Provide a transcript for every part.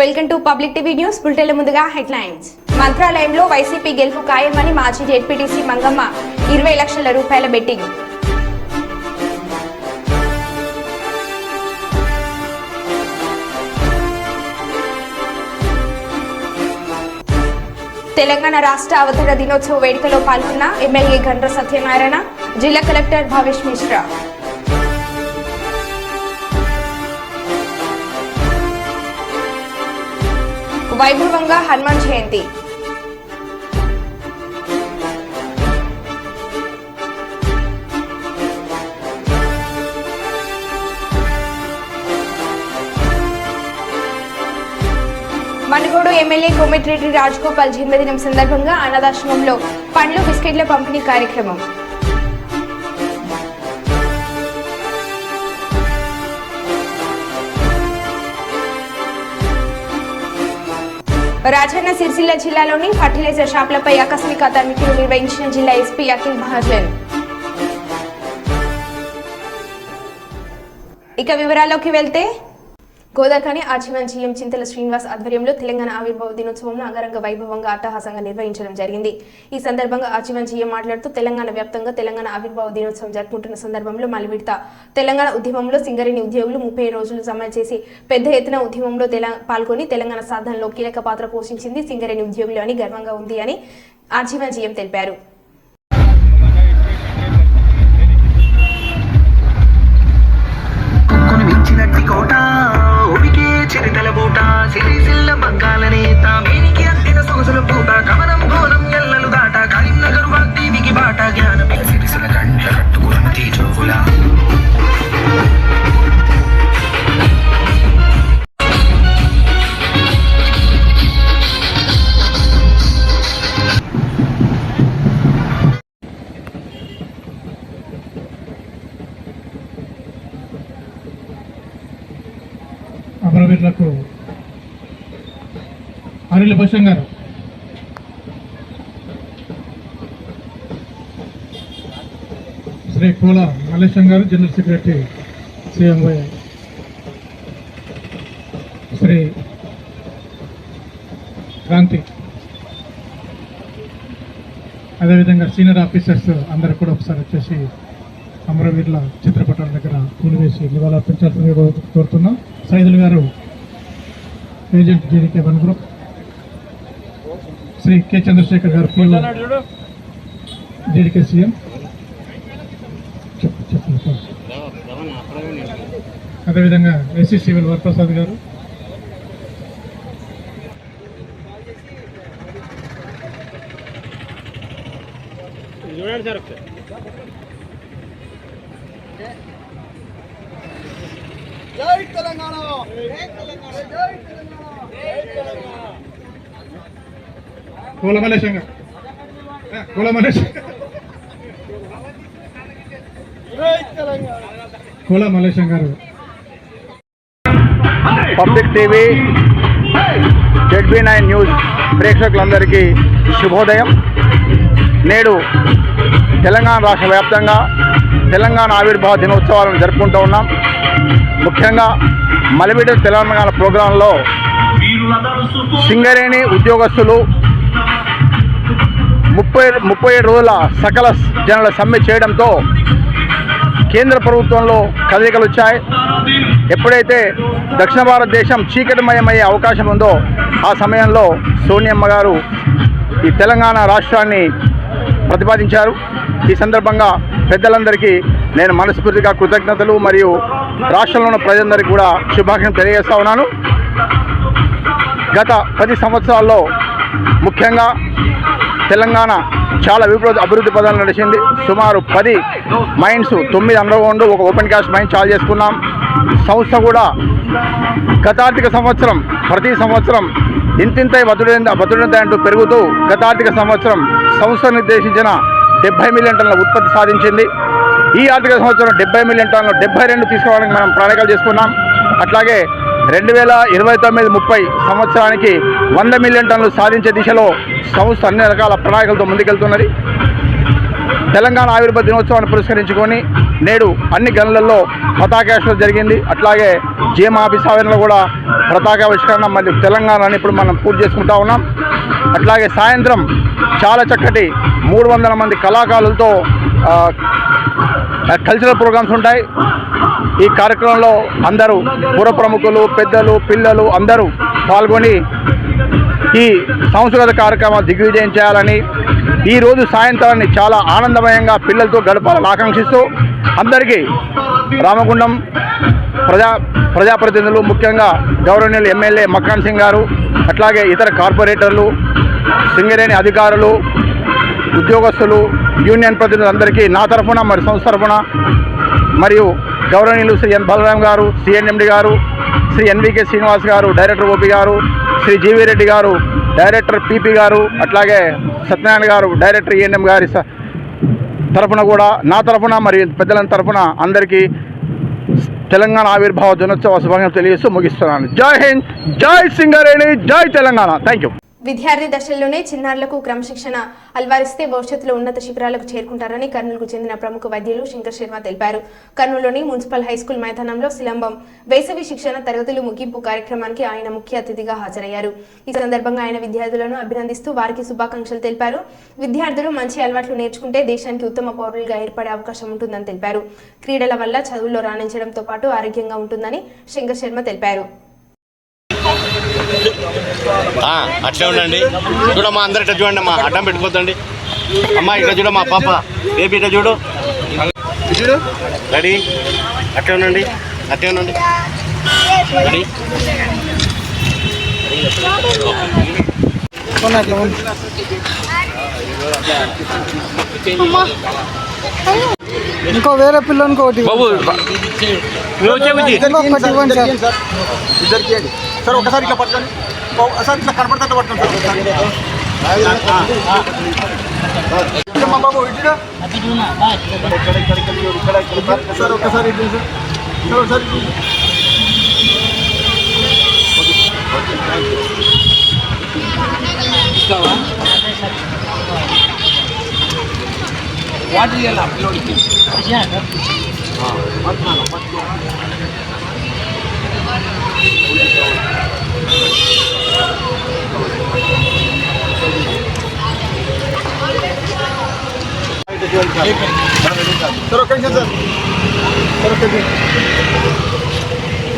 Welcome to public TV news bulletin. ముందుగా headlines. మంత్రాలయంలో YCP గెలుపు ఖాయమని మాజీ జెడ్పీటీసీ మంగమ్మ 20 లక్షల రూపాయల బెట్టింగ్. తెలంగాణ రాష్ట్ర అవతరణ దినోత్సవ వేడుకలో పాల్గొన్న ఎమ్మెల్యే గండ్ర సత్యనారాయణ, జిల్లా కలెక్టర్ భావేష్ మిశ్రా. వైభవంగా హనుమాన్ జయంతి. మనుగోడు ఎమ్మెల్యే కోమటిరెడ్డి రాజగోపాల్ జన్మదినం సందర్భంగా అనాథాశ్రమంలో పండ్లు బిస్కెట్ల పంపిణీ కార్యక్రమం. రాజన్న సిరిసిల్ల జిల్లాలోని ఫర్టిలైజర్ షాపులపై ఆకస్మిక తనిఖీలు నిర్వహించిన జిల్లా ఎస్పీ అఖిల్ మహాజన్. ఇక వివరాల్లోకి వెళ్తే, గోదావరి ఆజీవన్ జీఎం చింతల శ్రీనివాస్ ఆధ్వర్యంలో తెలంగాణ ఆవిర్భావ దినోత్సవంలో అంగరంగ వైభవంగా అట్టహాసంగా నిర్వహించడం జరిగింది. ఈ సందర్భంగా ఆజీవన్ జీఎం మాట్లాడుతూ తెలంగాణ వ్యాప్తంగా తెలంగాణ ఆవిర్భావ దినోత్సవం జరుపుకుంటున్న సందర్భంలో మలివిడత తెలంగాణ ఉద్యమంలో సింగరేణి ఉద్యోగులు 30 రోజులు సమ్మె చేసి పెద్ద ఎత్తున ఉద్యమంలో పాల్గొని తెలంగాణ సాధనలో కీలక పాత్ర పోషించింది సింగరేణి ఉద్యోగులు అని గర్వంగా ఉంది అని ఆజీవన్ జీఎం తెలిపారు. చిరితల బూట సిరిసిల్ల బంగాలనే తామేనికి అందిన సొగసుల పూట కమనం ఘోరం ఎల్లలు దాట కరీంనగర్ వాగ్దేవికి బాట జ్ఞాన సిరిసిల కంట కట్టుకురంతి చోవుల అమరవీరులకు అనిల్ భూషణ్ గారు, శ్రీ కోల మల్లేశం గారు జనరల్ సెక్రటరీ సిఎంవై, శ్రీ క్రాంతి, అదేవిధంగా సీనియర్ ఆఫీసర్స్ అందరూ కూడా ఒకసారి వచ్చేసి అమరవీరుల చిత్రపటాల దగ్గర పూలు వేసి నివాళులర్పించాల్సిందిగా కోరుతున్నాం. సైదుల్ గారు agent GDK 1 group, Shri K Chandrashekar గారు పూలు జీడీకే సీఎం, అదేవిధంగా ఎస్సీ సివిల్ వరప్రసాద్ గారు, జై తెలంగాణ, జై తెలంగాణ, జై తెలంగాణ, జై తెలంగాణ. కోల మల్లేశం గారు, కోల మల్లేశం, జై తెలంగాణ, కోల మల్లేశం గారు. పబ్లిక్ టీవీ ZB9 న్యూస్ ప్రేక్షకులందరికీ శుభోదయం. నేడు తెలంగాణ రాష్ట్ర వ్యాప్తంగా తెలంగాణ ఆవిర్భావ దినోత్సవాలను జరుపుకుంటూ ఉన్నాం. ముఖ్యంగా మలివిడ తెలంగాణ ప్రోగ్రాంలో సింగరేణి ఉద్యోగస్తులు 30 రోజుల సకల జనుల సమ్మె చేయడంతో కేంద్ర ప్రభుత్వంలో కదలికలు వచ్చాయి. ఎప్పుడైతే దక్షిణ భారతదేశం చీకటిమయమయ్యే అవకాశం ఉందో ఆ సమయంలో సోనియమ్మ గారు ఈ తెలంగాణ రాష్ట్రాన్ని ప్రతిపాదించారు. ఈ సందర్భంగా పెద్దలందరికీ నేను మనస్ఫూర్తిగా కృతజ్ఞతలు మరియు రాష్ట్రంలో ఉన్న ప్రజలందరికీ కూడా శుభాకాంక్షలు తెలియజేస్తా ఉన్నాను. గత 10 సంవత్సరాల్లో ముఖ్యంగా తెలంగాణ చాలా అభివృద్ధి పదాలు నడిచింది. సుమారు 10 మైన్స్, 9 అండర్గ్రౌండ్, ఒక ఓపెన్ కాస్ట్ మైన్ చాలు చేసుకున్నాం. సంస్థ కూడా గత ఆర్థిక సంవత్సరం ప్రతి సంవత్సరం ఇంతింతై బతుడంత అంటూ పెరుగుతూ గత ఆర్థిక సంవత్సరం సంస్థ నిర్దేశించిన 70 మిలియన్ టన్నుల ఉత్పత్తి సాధించింది. ఈ ఆర్థిక సంవత్సరం 70 మిలియన్ టన్నులు 72 తీసుకోవడానికి మనం ప్రణాళికలు చేసుకున్నాం. అట్లాగే 2029-30 సంవత్సరానికి 100 మిలియన్ టన్నులు సాధించే దిశలో సంస్థ అన్ని రకాల ప్రణాళికలతో ముందుకెళ్తున్నది. తెలంగాణ ఆవిర్భావ దినోత్సవాన్ని పురస్కరించుకొని నేడు అన్ని గనులలో పతాకావిష్కరణ జరిగింది. అట్లాగే జిఎం ఆఫీస్ ఆవరణలో కూడా పతాకావిష్కరణ మరియు తెలంగాణని ఇప్పుడు మనం పూర్తి చేసుకుంటా ఉన్నాం. అట్లాగే సాయంత్రం చాలా చక్కటి 300 మంది కళాకారులతో కల్చరల్ ప్రోగ్రామ్స్ ఉంటాయి. ఈ కార్యక్రమంలో అందరూ పుర ప్రముఖులు, పెద్దలు, పిల్లలు అందరూ పాల్గొని ఈ సాంస్కృతిక కార్యక్రమాలు దిగ్విజయం చేయాలని, ఈరోజు సాయంత్రాన్ని చాలా ఆనందమయంగా పిల్లలతో గడపాలని ఆకాంక్షిస్తూ అందరికీ రామగుండం ప్రజాప్రతినిధులు, ముఖ్యంగా గౌరవనీయులు ఎమ్మెల్యే మక్కాన్ సింగ్ గారు, అట్లాగే ఇతర కార్పొరేటర్లు, సింగరేణి అధికారులు, ఉద్యోగస్తులు, యూనియన్ ప్రతినిధులందరికీ నా తరఫున మరియు సంస్థ తరఫున, మరియు గౌరవనీయులు శ్రీ ఎన్ బలరాం గారు, సిఎన్ఎండి గారు, శ్రీ ఎన్వికే శ్రీనివాస్ గారు, డైరెక్టర్ ఓపీ గారు, శ్రీ జీవీ రెడ్డి గారు, డైరెక్టర్ పీపీ గారు, అట్లాగే సత్యనారాయణ గారు, డైరెక్టర్ ఈఎన్ఎం గారి తరఫున కూడా నా తరఫున మరియు పెద్దల తరఫున అందరికీ తెలంగాణ ఆవిర్భావ దినోత్సవ శుభాకాంక్షలు తెలియజేస్తూ ముగిస్తున్నాను. జై హింద్, జై సింగరేణి, జై తెలంగాణ. Thank you. విద్యార్థి దశల్లోనే చిన్నారులకు క్రమశిక్షణ అలవరిస్తే భవిష్యత్తులో ఉన్నత శిబిరాలకు చేరుకుంటారని కర్నూలుకు చెందిన ప్రముఖ వైద్యులు శంకర్ శర్మ తెలిపారు. కర్నూలులోని మున్సిపల్ హైస్కూల్ మైదానంలో శిలంబం వేసవి శిక్షణ తరగతులు ముగింపు కార్యక్రమానికి ఆయన ముఖ్య అతిథిగా హాజరయ్యారు. ఈ సందర్భంగా ఆయన విద్యార్థులను అభినందిస్తూ వారికి శుభాకాంక్షలు తెలిపారు. విద్యార్థులు మంచి అలవాట్లు నేర్చుకుంటే దేశానికి ఉత్తమ పౌరులుగా ఏర్పడే అవకాశం ఉంటుందని తెలిపారు. క్రీడల వల్ల చదువుల్లో రాణించడంతో పాటు ఆరోగ్యంగా ఉంటుందని శంకర్ శర్మ తెలిపారు. అట్లే ఉండండి. చూడమ్మా, అందరు ఇట్లా చూడండి అమ్మా, అడ్డం పెట్టుకోద్దండి అమ్మా. ఇట్లా చూడమ్మా పాప, బేబీ ఇట్లా చూడు, చూడు, రెడీ. అట్లే ఉండండి, అట్లే ఉండండి, రెడీ. ఇంకో వేరే పిల్లలకి ఒకటి బాబు ఇద్దరికి సార్. ఒకసారి ఇట్లా పట్టుకోండి సార్, ఇట్లా కనపడతా పట్టుకోండి సార్. బాబు ఇట్లా సార్ ఒకసారి ఇట్లా సార్ ఒకసారి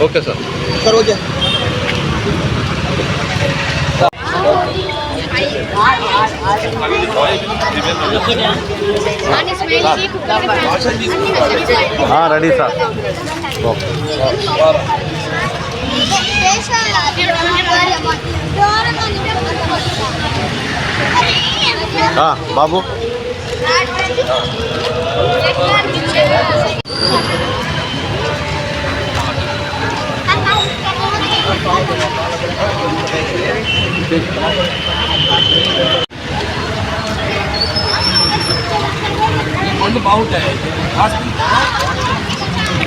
okay sir. Sir okay. Ready sir. బాబు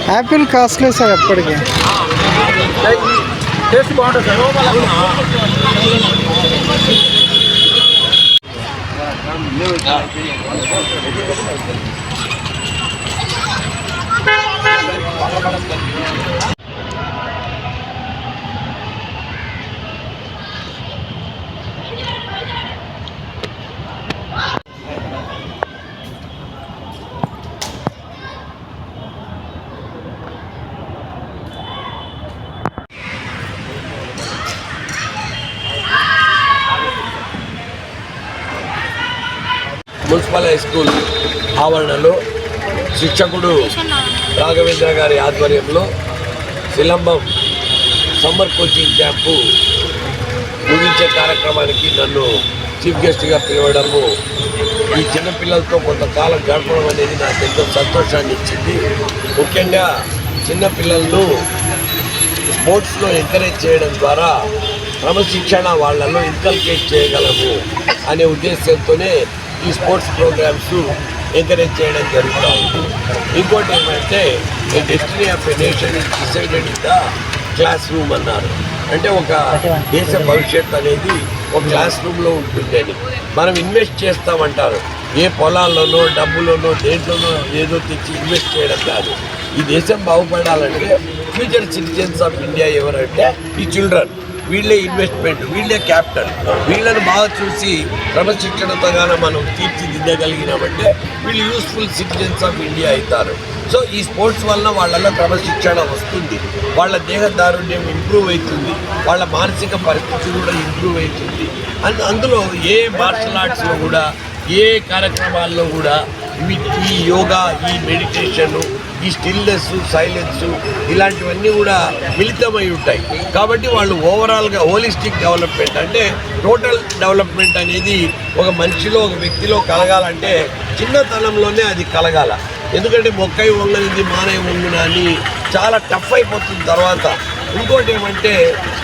యాపిల్ కాస్ట్లీ సార్ ఎప్పటికీ. టేస్ట్ బాగుంటుంది సార్. మున్సిపల్ హై స్కూల్ ఆవరణలో శిక్షకుడు రాఘవేంద్ర గారి ఆధ్వర్యంలో శిలంబం సమ్మర్ కోచింగ్ క్యాంపు ముగించే కార్యక్రమానికి నన్ను చీఫ్ గెస్ట్గా పిలవడము, ఈ చిన్నపిల్లలతో కొంతకాలం గడపడం అనేది నాకు ఎంతో సంతోషాన్ని ఇచ్చింది. ముఖ్యంగా చిన్నపిల్లలను స్పోర్ట్స్లో ఎంకరేజ్ చేయడం ద్వారా క్రమశిక్షణ వాళ్ళలో ఇన్కల్కేట్ చేయగలము అనే ఉద్దేశంతోనే ఈ స్పోర్ట్స్ ప్రోగ్రామ్స్ ఎంకరేజ్ చేయడం జరుగుతూ ఉంది. ఇంకోటి ఏమంటే destiny of a nation is decided in the class room అన్నారు. అంటే ఒక దేశ భవిష్యత్తు అనేది ఒక క్లాస్ రూమ్లో ఉంటుందని. మనం ఇన్వెస్ట్ చేస్తామంటారు, ఏ పొలాల్లోనో డబ్బులోనో దేంట్లోనో ఏదో తెచ్చి ఇన్వెస్ట్ చేయడం కాదు. ఈ దేశం బాగుపడాలంటే ఫ్యూచర్ సిటిజన్స్ ఆఫ్ ఇండియా ఎవరంటే ఈ చిల్డ్రన్. వీళ్ళే ఇన్వెస్ట్మెంట్, వీళ్ళే క్యాపిటల్. వీళ్ళని బాగా చూసి క్రమశిక్షణతోగానే మనం తీర్చిదిద్దగలిగినామంటే వీళ్ళు యూస్ఫుల్ సిటిజన్స్ ఆఫ్ ఇండియా అవుతారు. సో ఈ స్పోర్ట్స్ వలన వాళ్ళలో క్రమశిక్షణ వస్తుంది, వాళ్ళ దేహదారుణ్యం ఇంప్రూవ్ అవుతుంది, వాళ్ళ మానసిక పరిస్థితి కూడా ఇంప్రూవ్ అవుతుంది. అందులో ఏ మార్షల్ ఆర్ట్స్లో కూడా ఏ కార్యక్రమాల్లో కూడా ఈ యోగా, ఈ మెడిటేషను, ఈ స్టిల్నెస్, సైలెన్స్ ఇలాంటివన్నీ కూడా మిళితమై ఉంటాయి. కాబట్టి వాళ్ళు ఓవరాల్గా హోలిస్టిక్ డెవలప్మెంట్ అంటే టోటల్ డెవలప్మెంట్ అనేది ఒక మనిషిలో, ఒక వ్యక్తిలో కలగాలంటే చిన్నతనంలోనే అది కలగాల. ఎందుకంటే మొక్కై వంగనిది మానై వంగున అని చాలా టఫ్ అయిపోతుంది తర్వాత. ఇంకోటి ఏమంటే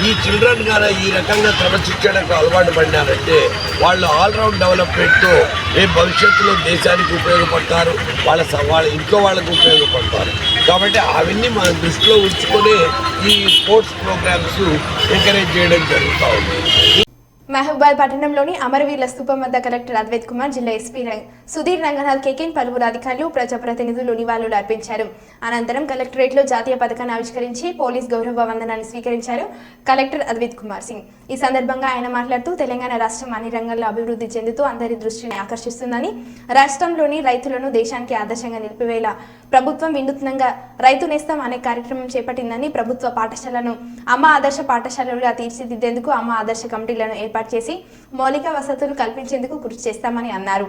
ఈ చిల్డ్రన్ గారు ఈ రకంగా క్రమశిక్షణకు అలవాటు పడినారంటే వాళ్ళు ఆల్రౌండ్ డెవలప్మెంట్తో రేపు భవిష్యత్తులో దేశానికి ఉపయోగపడతారు, వాళ్ళ ఇంట్లో వాళ్ళకు ఉపయోగపడతారు. కాబట్టి అవన్నీ మన దృష్టిలో ఉంచుకొని ఈ స్పోర్ట్స్ ప్రోగ్రామ్స్ ఎంకరేజ్ చేయడం జరుగుతూ ఉంది. మహబూబాద్ పట్టణంలోని అమరవీరుల స్థూపం వద్ద కలెక్టర్ అద్వైత్ కుమార్, జిల్లా ఎస్పీ సుధీర్ రంగనాథ్ కేకెన్, పలువురు అధికారులు, ప్రజాప్రతినిధులు నివాళులు అర్పించారు. అనంతరం కలెక్టరేట్లో జాతీయ పతాకాన్ని ఆవిష్కరించి పోలీస్ గౌరవ వందనాన్ని స్వీకరించారు కలెక్టర్ అద్వైత్ కుమార్ సింగ్. ఈ సందర్భంగా ఆయన మాట్లాడుతూ తెలంగాణ రాష్ట్రం అన్ని రంగాల్లో అభివృద్ధి చెందుతూ అందరి దృష్టిని ఆకర్షిస్తుందని, రాష్ట్రంలోని రైతులను దేశానికి ఆదర్శంగా నిలిపివేలా ప్రభుత్వం వినూత్నంగా రైతు నేస్తం అనే కార్యక్రమం చేపట్టిందని, ప్రభుత్వ పాఠశాలను అమ్మ ఆదర్శ పాఠశాలలుగా తీర్చిదిద్దేందుకు అమ్మ ఆదర్శ కమిటీలను ఏర్పాటు చేసి మౌలిక వసతులు కల్పించేందుకు కృషి చేస్తామని అన్నారు.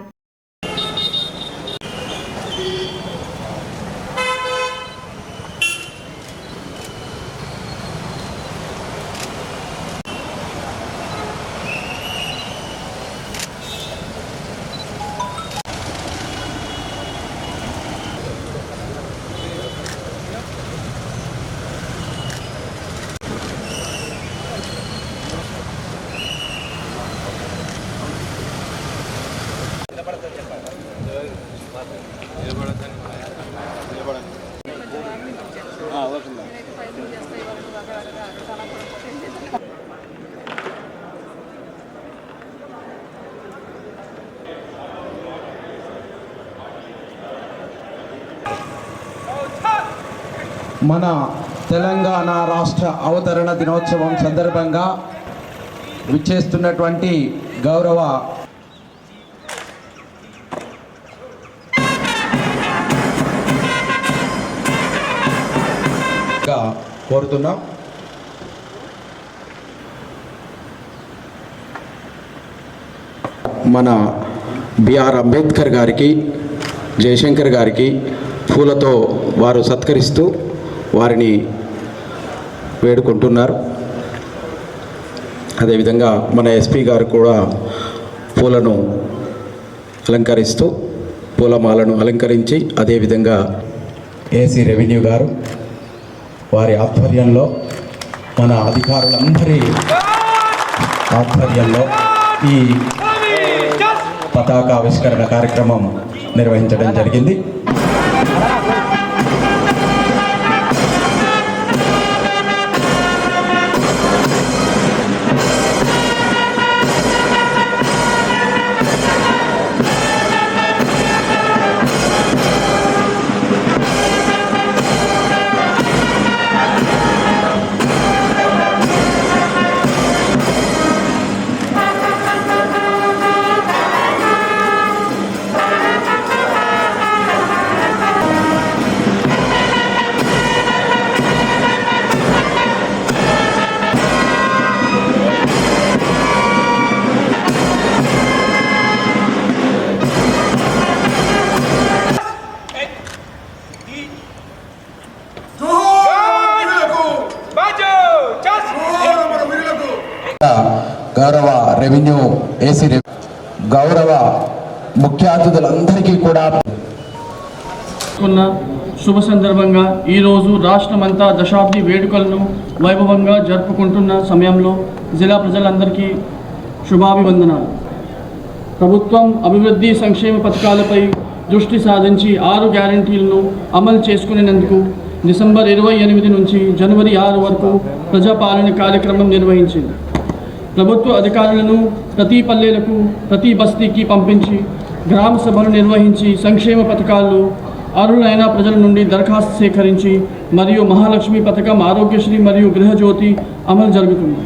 మన తెలంగాణ రాష్ట్ర అవతరణ దినోత్సవం సందర్భంగా విచ్చేస్తున్నటువంటి గౌరవ కోరుతున్నాం. మన బిఆర్ అంబేద్కర్ గారికి, జయశంకర్ గారికి పూలతో వారు సత్కరిస్తూ వారిని వేడుకుంటున్నారు. అదేవిధంగా మన ఎస్పీ గారు కూడా పూలను అలంకరిస్తూ పూలమాలను అలంకరించి, అదేవిధంగా ఏసీ రెవెన్యూ గారు వారి ఆధ్వర్యంలో, మన అధికారులందరి ఆధ్వర్యంలో ఈ పతాకావిష్కరణ కార్యక్రమం నిర్వహించడం జరిగింది. గౌరవ రెవెన్యూ ఏసీ గౌరవ ముఖ్య అతిథులందరికీ కూడా శుభ సందర్భంగా ఈరోజు రాష్ట్రమంతా దశాబ్ది వేడుకలను వైభవంగా జరుపుకుంటున్న సమయంలో జిల్లా ప్రజలందరికీ శుభాభివందనాలు. ప్రభుత్వం అభివృద్ధి సంక్షేమ పథకాలపై దృష్టి సాధించి 6 గ్యారంటీలను అమలు చేసుకునేందుకు డిసెంబర్ 28 నుంచి జనవరి 6 వరకు ప్రజాపాలన కార్యక్రమం నిర్వహించింది. ప్రభుత్వ అధికారులను ప్రతి పల్లెలకు ప్రతి బస్తీకి పంపించి గ్రామ సభలు నిర్వహించి సంక్షేమ పథకాలు అర్హులైన ప్రజల నుండి దరఖాస్తు సేకరించి మరియు మహాలక్ష్మి పథకం, ఆరోగ్యశ్రీ మరియు గృహజ్యోతి అమలు జరుగుతుంది.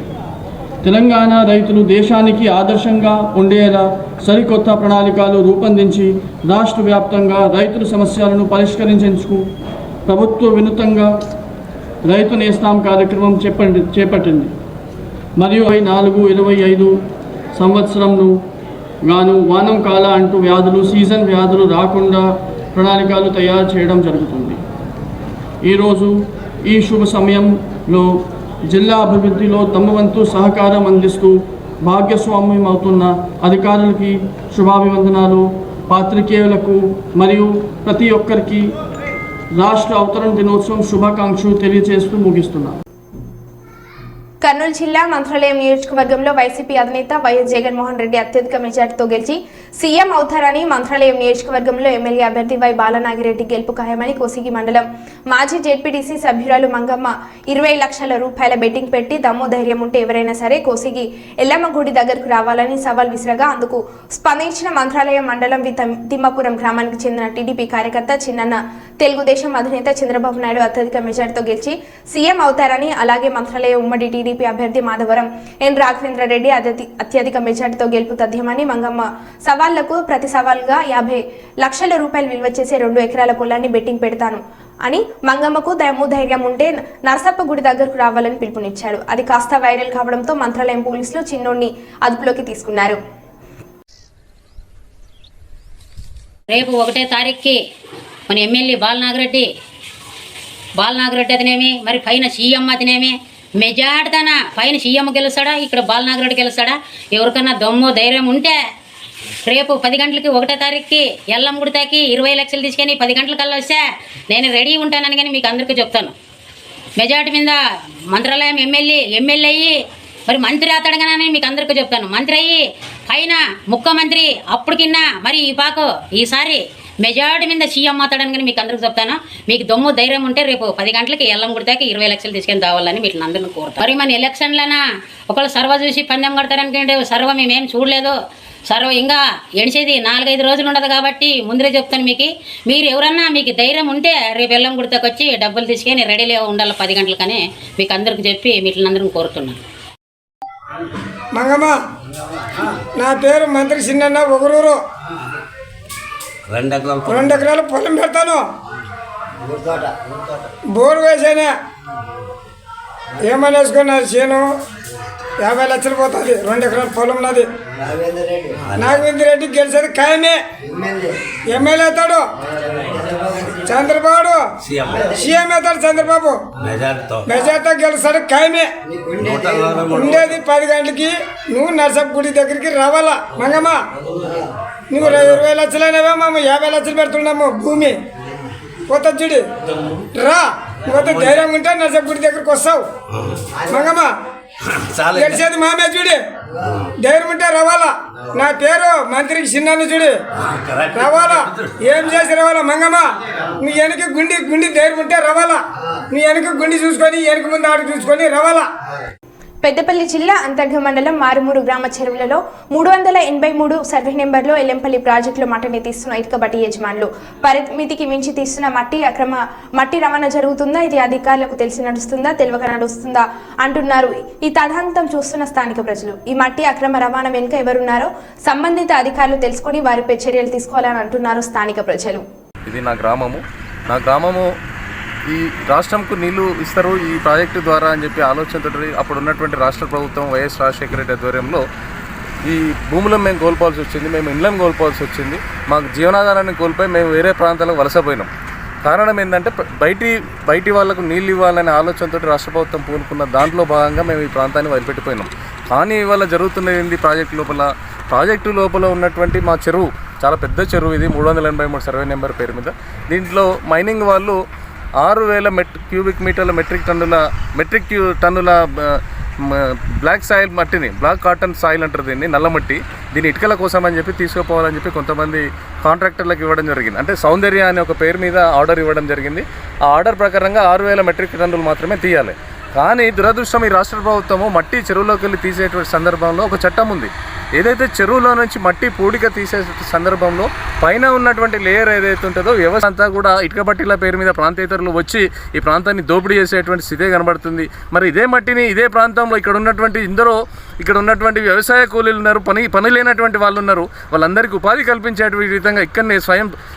తెలంగాణ రైతులు దేశానికి ఆదర్శంగా ఉండేలా సరికొత్త ప్రణాళికలు రూపొందించి రాష్ట్ర వ్యాప్తంగా రైతుల సమస్యలను పరిష్కరించేందుకు ప్రభుత్వ వినూత్నంగా రైతు నేస్తాం కార్యక్రమం చేపట్టింది. మరియు 24-25 సంవత్సరంను గాను వానం కాల అంటూ వ్యాధులు, సీజన్ వ్యాధులు రాకుండా ప్రణాళికలు తయారు చేయడం జరుగుతుంది. ఈరోజు ఈ శుభ సమయంలో జిల్లా అభివృద్ధిలో తమ వంతు సహకారం అందిస్తూ భాగస్వామ్యం అవుతున్న అధికారులకి శుభాభివందనాలు, పాత్రికేయులకు మరియు ప్రతి ఒక్కరికి రాష్ట్ర అవతరణ దినోత్సవం శుభాకాంక్షలు తెలియజేస్తూ ముగిస్తున్నాను. కర్నూలు జిల్లా మంత్రాలయం నియోజకవర్గంలో వైసీపీ అధినేత వైఎస్ జగన్మోహన్ రెడ్డి అత్యధిక మెజార్టీతో గెలిచి సీఎం అవుతారని మంత్రాలయం నియోజకవర్గంలో ఎమ్మెల్యే అభ్యర్థి వై బాలనాగిరెడ్డి గెలుపు ఖాయమని కోసిగి మండలం మాజీ జెడ్పీటీసీ సభ్యురాలు మంగమ్మ 20 లక్షల రూపాయల బెట్టింగ్ పెట్టి దమ్ము ధైర్యం ఉంటే ఎవరైనా సరే కోసిగి ఎల్లమ్మ గుడి దగ్గరకు రావాలని సవాల్ విసిరగా అందుకు స్పందించిన మంత్రాలయం మండలం తిమ్మాపురం గ్రామానికి చెందిన టీడీపీ కార్యకర్త చిన్నన్న తెలుగుదేశం అధినేత చంద్రబాబు నాయుడు అత్యధిక మెజార్టీతో గెలిచి సీఎం అవుతారని, అలాగే మంత్రాలయం ఉమ్మడి టీడీపీ అభ్యర్థి మాధవరం ఎన్ రాఘవేంద్ర రెడ్డి అత్యధిక మెజార్టీతో గెలుపు తథ్యమని మంగమ్మ సవాళ్లకు ప్రతి సవాల్గా 50 లక్షల రూపాయలు విలువ చేసే 2 ఎకరాల పొలాన్ని బెట్టింగ్ పెడతాను అని మంగమ్మకు దమ్ము ధైర్యం ఉంటే నరసప్ప గుడి దగ్గరకు రావాలని పిలుపునిచ్చాడు. అది కాస్త వైరల్ కావడంతో మంత్రాలయం పోలీసులు చిన్నోడిని అదుపులోకి తీసుకున్నారు. రేపు 1వ తారీఖుకి మన ఎమ్మెల్యే బాలనాగిరెడ్డి అతనేమి, మరి పైన సీఎం అతనేమి మెజార్టీతన పైన సీఎం గెలుస్తాడా, ఇక్కడ బాలనాగిరెడ్డి గెలుస్తాడా? ఎవరికన్నా దమ్ము ధైర్యం ఉంటే రేపు 10 గంటలకి 1వ తారీఖుకి ఎల్లం గుడితాకి 20 లక్షలు తీసుకొని 10 గంటలకల్లా వస్తే నేను రెడీ ఉంటానని కానీ మీకు అందరికీ చెప్తాను. మెజార్టీ మీద మంత్రాలయం ఎమ్మెల్యే అయ్యి మరి మంత్రి అవుతాడు కానీ మీకు అందరికీ చెప్తాను. మంత్రి అయ్యి పైన ముఖ్యమంత్రి అప్పటికిన్నా మరి ఈ పాకు ఈసారి మెజార్టీ మీద సీఎం అవుతాడని కానీ మీకు అందరికీ చెప్తాను. మీకు దమ్ము ధైర్యం ఉంటే రేపు 10 గంటలకి ఎల్లం గుడితాకి 20 లక్షలు తీసుకొని రావాలని వీటిని అందరిని కోరుతాను. మరి మన ఎలక్షన్లనా ఒకళ్ళు సర్వ చూసి పందెం కడతారనుకుంటే సర్వ మేమేం చూడలేదు. సర్వ ఇంకా ఎడిచేది 4-5 రోజులు ఉండదు కాబట్టి ముందరే చెప్తాను మీరు ఎవరన్నా మీకు ధైర్యం ఉంటే రేపు ఎల్లం గుడితాకి వచ్చి డబ్బులు తీసుకొని రెడీలో ఉండాలి 10 గంటలకని మీకు అందరికి చెప్పి వీటిని అందరిని కోరుతున్నాను. మంగమ్మ, నా పేరు మంత్రి చిన్నన్న ఒకరూరు. 2 ఎకరాలు పొలం పెడతాను. బోరు వేసానే ఏమని వేసుకున్నా చేను 50 లక్షలు పోతుంది. 2 ఎకరాల పొలం నాది. నాగవేంద్ర రెడ్డి గెలిచేది ఖాయమే. ఎమ్మెల్యే అవుతాడు చంద్రబాబు, సీఎం అవుతాడు చంద్రబాబు. మెజార్టీతో గెలుస్తాడు ఖాయమే. ఉండేది 10 గంటలకి నువ్వు నర్సప్ గుడి దగ్గరికి రావాలా. మంగమ్మ, నువ్వు 20 లక్షలైనవే మేము 50 లక్షలు పెడుతున్నాము. భూమి పోతా చూడి రా. నువ్వు ధైర్యం ఉంటే నర్సప్ గుడి దగ్గరికి వస్తావు. మంగమ్మ, గెలిచేది మామే చూడి. ధైర్యం ఉంటే రావాలా. నా పేరు మంత్రికి చిన్నాను చూడి రావాలా. ఏం చేసి రావాలా మంగమ్మ? నీ వెనక గుండి ధైర్యం ఉంటే రావాలా. నీ వెనక గుండి చూసుకొని వెనక ముందు ఆడు చూసుకొని రావాలా. పెద్దపల్లి జిల్లా అంతర్గ మండలం మారుమూరు గ్రామ చెరువులలో 383 సర్వే నెంబర్లో ఎల్లంపల్లి ప్రాజెక్టులో మట్టిని తీస్తున్న ఇటుక బట్టి యజమానులు పరిమితికి మించి తీస్తున్న మట్టి రవాణా జరుగుతుందా, ఇది అధికారులకు తెలిసి నడుస్తుందా, తెలియక నడుస్తుందా అంటున్నారు ఈ తదనంతం చూస్తున్న స్థానిక ప్రజలు. ఈ మట్టి అక్రమ రవాణా వెనుక ఎవరున్నారో సంబంధిత అధికారులు తెలుసుకుని వారిపై చర్యలు తీసుకోవాలని అంటున్నారు స్థానిక ప్రజలు. ఇది నా గ్రామము ఈ రాష్ట్రంకు నీళ్లు ఇస్తారు ఈ ప్రాజెక్టు ద్వారా అని చెప్పి ఆలోచనతో అప్పుడు ఉన్నటువంటి రాష్ట్ర ప్రభుత్వం వైఎస్ రాజశేఖర రెడ్డి ఆధ్వర్యంలో ఈ భూములను మేము కోల్పోవాల్సి వచ్చింది. మేము ఇండ్లను కోల్పోవాల్సి వచ్చింది. మాకు జీవనాధారాన్ని కోల్పోయి మేము వేరే ప్రాంతాలకు వలసపోయినాం. కారణం ఏంటంటే బయటి వాళ్ళకు నీళ్ళు ఇవ్వాలనే ఆలోచనతో రాష్ట్ర ప్రభుత్వం పూనుకున్న దాంట్లో భాగంగా మేము ఈ ప్రాంతాన్ని వదిలిపెట్టిపోయినాం. కానీ ఇవాళ జరుగుతున్నది ప్రాజెక్టు లోపల ఉన్నటువంటి మా చెరువు చాలా పెద్ద చెరువు. ఇది 383 సర్వే నెంబర్ పేరు మీద. దీంట్లో మైనింగ్ వాళ్ళు 6000 క్యూబిక్ మీటర్ల మెట్రిక్ టన్నుల బ్లాక్ సాయిల్ మట్టిని, బ్లాక్ కాటన్ సాయిల్ అంటారు దీన్ని, నల్ల మట్టి, దీన్ని ఇటుకల కోసం అని చెప్పి తీసుకుపోవాలని చెప్పి కొంతమంది కాంట్రాక్టర్లకు ఇవ్వడం జరిగింది. అంటే సౌందర్య అనే ఒక పేరు మీద ఆర్డర్ ఇవ్వడం జరిగింది. ఆ ఆర్డర్ ప్రకారంగా 6000 మెట్రిక్ టన్నులు మాత్రమే తీయాలి. కానీ దురదృష్టం ఈ రాష్ట్ర ప్రభుత్వము మట్టి చెరువులోకి వెళ్ళి తీసేటువంటి సందర్భంలో ఒక చట్టం ఉంది. ఏదైతే చెరువులో నుంచి మట్టి పూడిక తీసే సందర్భంలో పైన ఉన్నటువంటి లేయర్ ఏదైతే ఉంటుందో వ్యవస్థ అంతా కూడా ఇటుక పట్టీల పేరు మీద ప్రాంతేతరులు వచ్చి ఈ ప్రాంతాన్ని దోపిడీ చేసేటువంటి స్థితే కనబడుతుంది. మరి ఇదే మట్టిని ఇదే ప్రాంతంలో ఇక్కడ ఉన్నటువంటి వ్యవసాయ కూలీలు ఉన్నారు, పని లేనటువంటి వాళ్ళు ఉన్నారు, వాళ్ళందరికీ ఉపాధి కల్పించేటువంటి విధంగా ఇక్కడనే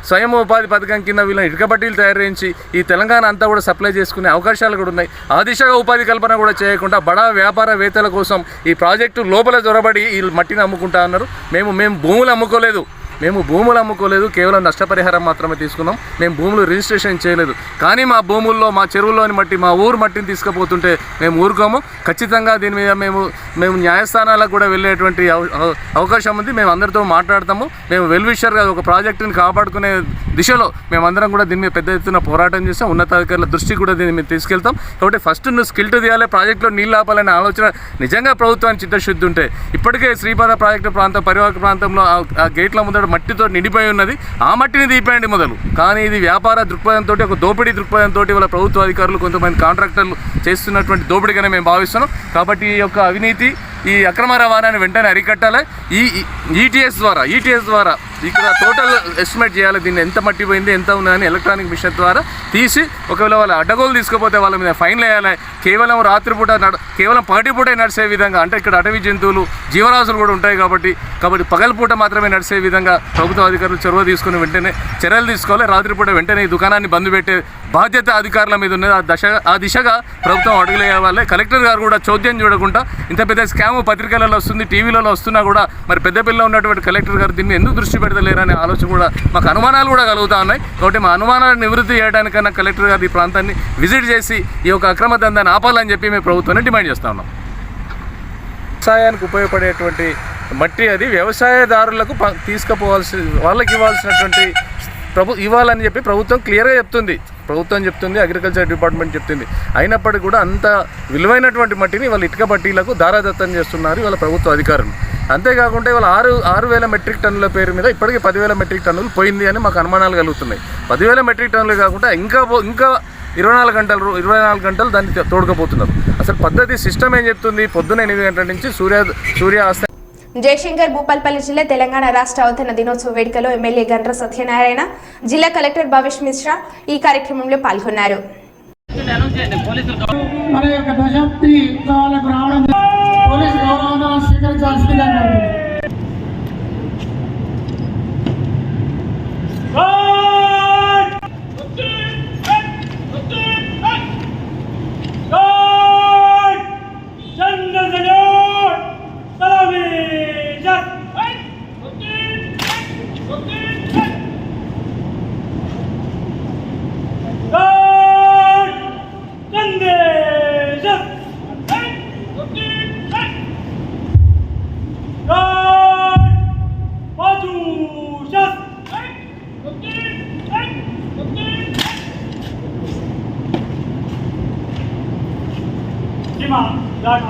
స్వయం ఉపాధి పథకం కింద వీళ్ళని ఇటుక పట్టీలు తయారు చేయించి ఈ తెలంగాణ అంతా కూడా సప్లై చేసుకునే అవకాశాలు కూడా ఉన్నాయి. ఆ దిశగా ఉపాధి కల్పన కూడా చేయకుండా బడా వ్యాపారవేత్తల కోసం ఈ ప్రాజెక్టు లోపల జొరబడి ఈ మట్టిని అమ్ముకుంటా ఉన్నారు. మేము భూములు అమ్ముకోలేదు, కేవలం నష్టపరిహారం మాత్రమే తీసుకున్నాం. మేము భూములు రిజిస్ట్రేషన్ చేయలేదు. కానీ మా భూముల్లో మా చెరువులోని మట్టి, మా ఊరు మట్టిని తీసుకుపోతుంటే మేము ఊరుకోము. ఖచ్చితంగా దీని మీద మేము న్యాయస్థానాలకు కూడా వెళ్ళేటువంటి అవకాశం ఉంది. మేము అందరితో మాట్లాడతాము. మేము వెల్విషర్గా ఒక ప్రాజెక్టుని కాపాడుకునే దిశలో మేమందరం కూడా దీని మీద పెద్ద ఎత్తున పోరాటం చేస్తాం. ఉన్నతాధికారుల దృష్టి కూడా దీన్ని మేము తీసుకెళ్తాం. కాబట్టి ఫస్ట్ నువ్వు స్కిల్ట్ తీయాలి, ప్రాజెక్టులో నీళ్ళు ఆపాలనే ఆలోచన నిజంగా ప్రభుత్వానికి చిత్తశుద్ధి ఉంటే ఇప్పటికే శ్రీపాద ప్రాజెక్టు పరివాహక ప్రాంతంలో ఆ గేట్ల ముందర మట్టితో నిండిపోయి ఉన్నది. ఆ మట్టిని తీపేయండి మొదలు. కానీ ఇది వ్యాపార దృక్పథంతో, ఒక దోపిడీ దృక్పథంతో వాళ్ళ ప్రభుత్వ అధికారులు కొంతమంది కాంట్రాక్టర్లు చేస్తున్నటువంటి దోపిడీగానే మేము భావిస్తున్నాం. కాబట్టి ఈ యొక్క అవినీతి, ఈ అక్రమ రవాణాన్ని వెంటనే అరికట్టాలి. ఈ ఈటీఎస్ ద్వారా ఇక్కడ టోటల్ ఎస్టిమేట్ చేయాలి. దీన్ని ఎంత మట్టి పోయింది, ఎంత ఉన్నదని ఎలక్ట్రానిక్ మిషన్ ద్వారా తీసి ఒకవేళ వాళ్ళ అడ్డగోలు తీసుకుపోతే వాళ్ళ మీద ఫైన్లు వేయాలి. కేవలం రాత్రిపూట కేవలం పగటిపూట నడిచే విధంగా, అంటే ఇక్కడ అటవీ జంతువులు, జీవరాశులు కూడా ఉంటాయి కాబట్టి పగలపూట మాత్రమే నడిచే విధంగా ప్రభుత్వ అధికారులు చొరవ తీసుకుని వెంటనే చర్యలు తీసుకోవాలి. రాత్రిపూట వెంటనే ఈ దుకాణాన్ని బంద్ పెట్టే బాధ్యత అధికారుల మీద ఉన్నది. ఆ దిశగా ప్రభుత్వం అడుగులు వేయాలి. కలెక్టర్ గారు కూడా చోద్యం చూడకుండా, ఇంత పెద్ద స్కామ్ పత్రికలలో వస్తుంది, టీవీలలో వస్తున్నా కూడా మరి పెద్దపల్లిలో ఉన్నటువంటి కలెక్టర్ గారు దీన్ని ఎందుకు దృష్టి పెడతలేరనే ఆలోచన కూడా మాకు అనుమానాలు కూడా కలుగుతూ ఉన్నాయి. కాబట్టి మా అనుమానాలను నివృత్తి చేయడానికన్నా కలెక్టర్ గారు ఈ ప్రాంతాన్ని విజిట్ చేసి ఈ యొక్క అక్రమ దందాన్ని ఆపాలని చెప్పి మేము ప్రభుత్వాన్ని డిమాండ్ చేస్తా ఉన్నాం. వ్యవసాయానికి ఉపయోగపడేటువంటి మట్టి అది వ్యవసాయదారులకు వాళ్ళకి ఇవ్వాల్సినటువంటి ఇవ్వాలని చెప్పి ప్రభుత్వం క్లియర్గా చెప్తుంది. అగ్రికల్చర్ డిపార్ట్మెంట్ చెప్తుంది. అయినప్పటికీ కూడా అంత విలువైనటువంటి మట్టిని వాళ్ళు ఇటుక పట్టీలకు దారాదత్తం చేస్తున్నారు వాళ్ళ ప్రభుత్వ అధికారులు. అంతేకాకుండా ఇవాళ 6,000 మెట్రిక్ టన్నుల పేరు మీద ఇప్పటికీ 10,000 మెట్రిక్ టన్నులు పోయింది అని మాకు అనుమానాలు కలుగుతున్నాయి. 10,000 మెట్రిక్ టన్నులు కాకుండా ఇంకా 24 గంటలు దాన్ని తోడుకపోతున్నారు. అసలు పద్ధతి సిస్టమ్ ఏం చెప్తుంది? పొద్దున 8 గంటల నుంచి సూర్యాస్త. జయశంకర్ భూపాల్పల్లి జిల్లా తెలంగాణ రాష్ట్ర అవతరణ దినోత్సవ వేడుకలో ఎమ్మెల్యే గండ్ర సత్యనారాయణ, జిల్లా కలెక్టర్ భవేష్ మిశ్రా ఈ కార్యక్రమంలో పాల్గొన్నారు. మన యొక్క దశాబ్ది ఉత్సవాలకు రావడం పోలీసు గౌరవం స్వీకరించాల్సిందిగా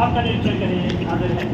आपका निरीक्षण करिए, हाजिर है।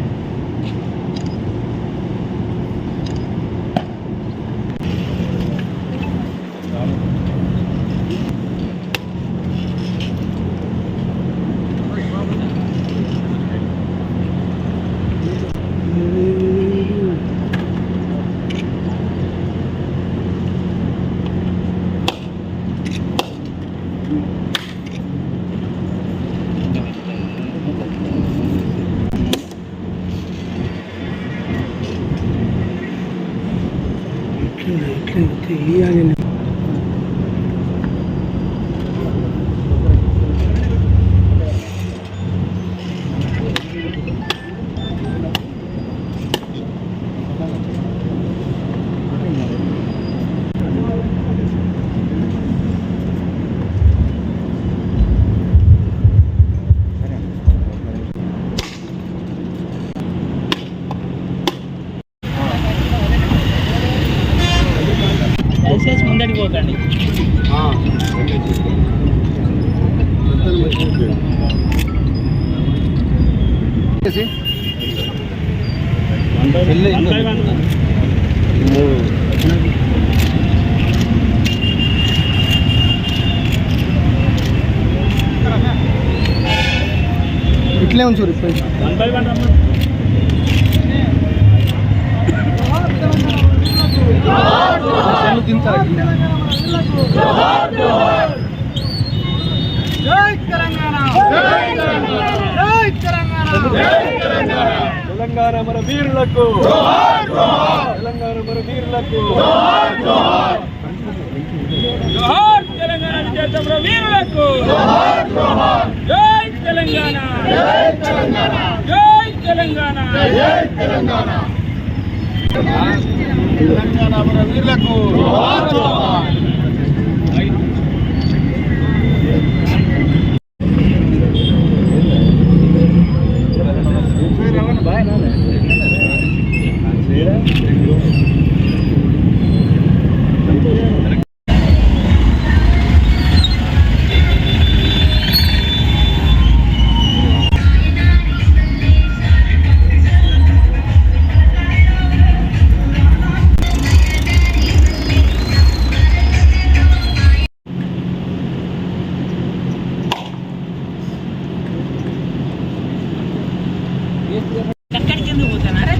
ముందడికి పోకండి. ఇట్లే ఉంచు వన్ బై వన్ రమ్మ. తెలంగాణ మన వీరులకు, తెలంగాణ మన వీరులకు, జోహార్ తెలంగాణ విజయోత్సవ వీరులకు, జై తెలంగాణ, జై తెలంగాణ, తెలంగాణ మన వీరులకు. ఎక్కడికి ఎందుకు పోతున్నారా?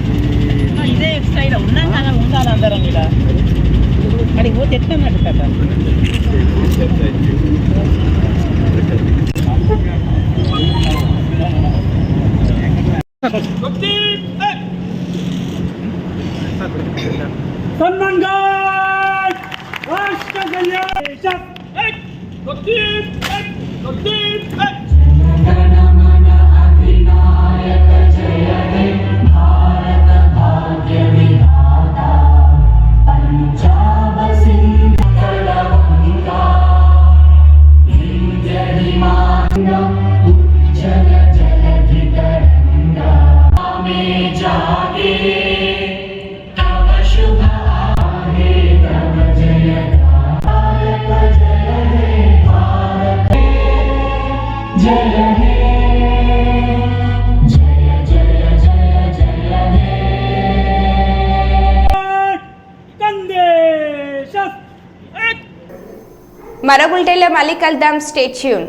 ఇదే ఎక్స్ట్రా ఉన్నాం కదా, ఉండాలి అందరం ఇలా. అడిగి పోతే ఎట్లా నడుపుతారు? రాష్ట్ర కళ్యాణ మరో బులెటిన్లో మళ్ళీ కలుద్దాం. Stay tune.